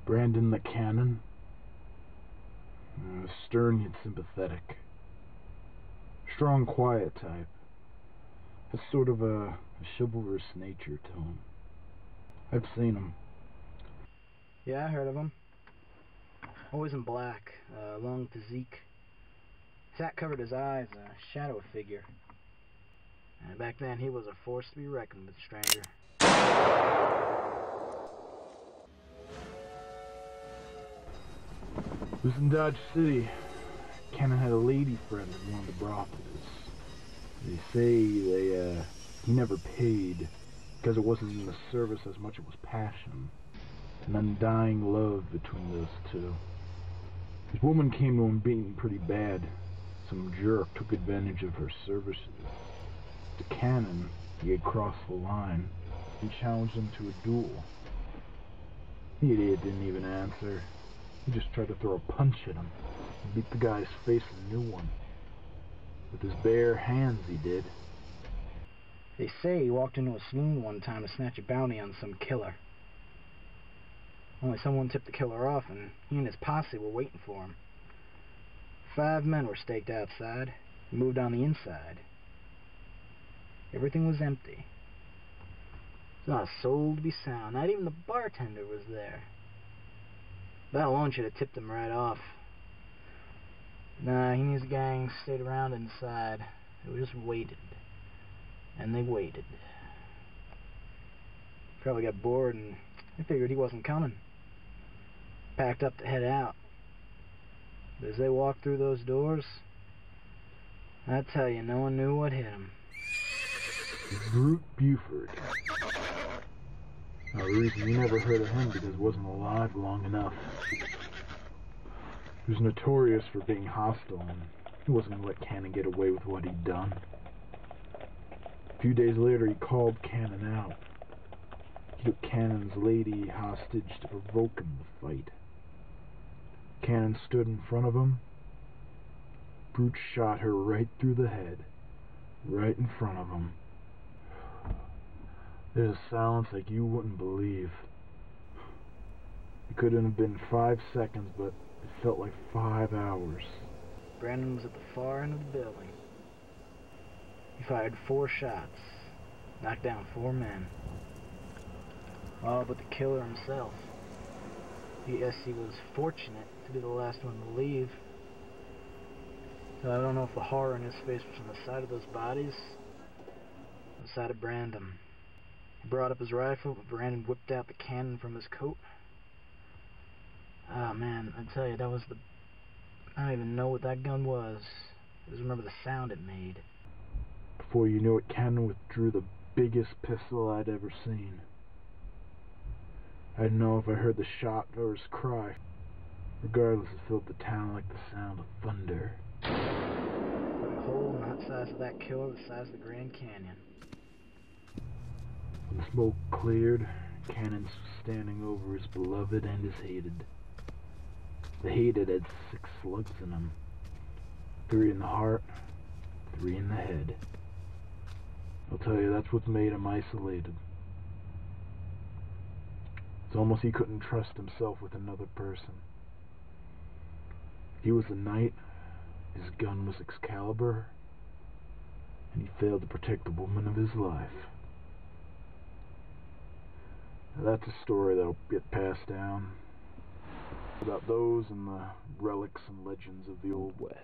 Brandon the Cannon. Stern yet sympathetic. Strong, quiet type. Has sort of a chivalrous nature to him. I've seen him. Yeah, I heard of him. Always in black, long physique. His hat covered his eyes, a shadow figure. And back then, he was a force to be reckoned with, stranger. It was in Dodge City. Cannon had a lady friend in one of the brothels. They say he never paid because it wasn't in the service as much as it was passion. An undying love between those two. This woman came to him beaten pretty bad. Some jerk took advantage of her services. To Cannon, he had crossed the line. He challenged him to a duel. The idiot didn't even answer. He just tried to throw a punch at him and beat the guy's face a new one. With his bare hands he did. They say he walked into a saloon one time to snatch a bounty on some killer. Only someone tipped the killer off, and he and his posse were waiting for him. 5 men were staked outside, moved on the inside. Everything was empty. There's not a soul to be found. Not even the bartender was there. That alone should have tipped him right off. Nah, he and his gang stayed around inside. They just waited. And they waited. Probably got bored and they figured he wasn't coming. Packed up to head out. But as they walked through those doors, I tell you, no one knew what hit him. Brute Buford. Now, the reason you never heard of him because he wasn't alive long enough. He was notorious for being hostile, and he wasn't going to let Cannon get away with what he'd done. A few days later, he called Cannon out. He took Cannon's lady hostage to provoke him to fight. Cannon stood in front of him. Brute shot her right through the head, right in front of him. There's a silence like you wouldn't believe. It couldn't have been 5 seconds, but it felt like 5 hours. Brandon was at the far end of the building. He fired 4 shots, knocked down 4 men. All but the killer himself. Yes, he was fortunate to be the last one to leave. So I don't know if the horror in his face was on the side of those bodies, or the side of Brandon. He brought up his rifle, but Brandon whipped out the cannon from his coat. Ah, man, I tell you, that was the... I don't even know what that gun was. I just remember the sound it made. Before you knew it, Cannon withdrew the biggest pistol I'd ever seen. I didn't know if I heard the shot or his cry. Regardless, it filled the town like the sound of thunder. Put a hole in the hot size of that killer the size of the Grand Canyon. When the smoke cleared, Cannon's standing over his beloved and his hated. The hated had 6 slugs in him. 3 in the heart, 3 in the head. I'll tell you, that's what made him isolated. It's almost he couldn't trust himself with another person. He was a knight, his gun was Excalibur, and he failed to protect the woman of his life. Now that's a story that'll get passed down about those and the relics and legends of the Old West.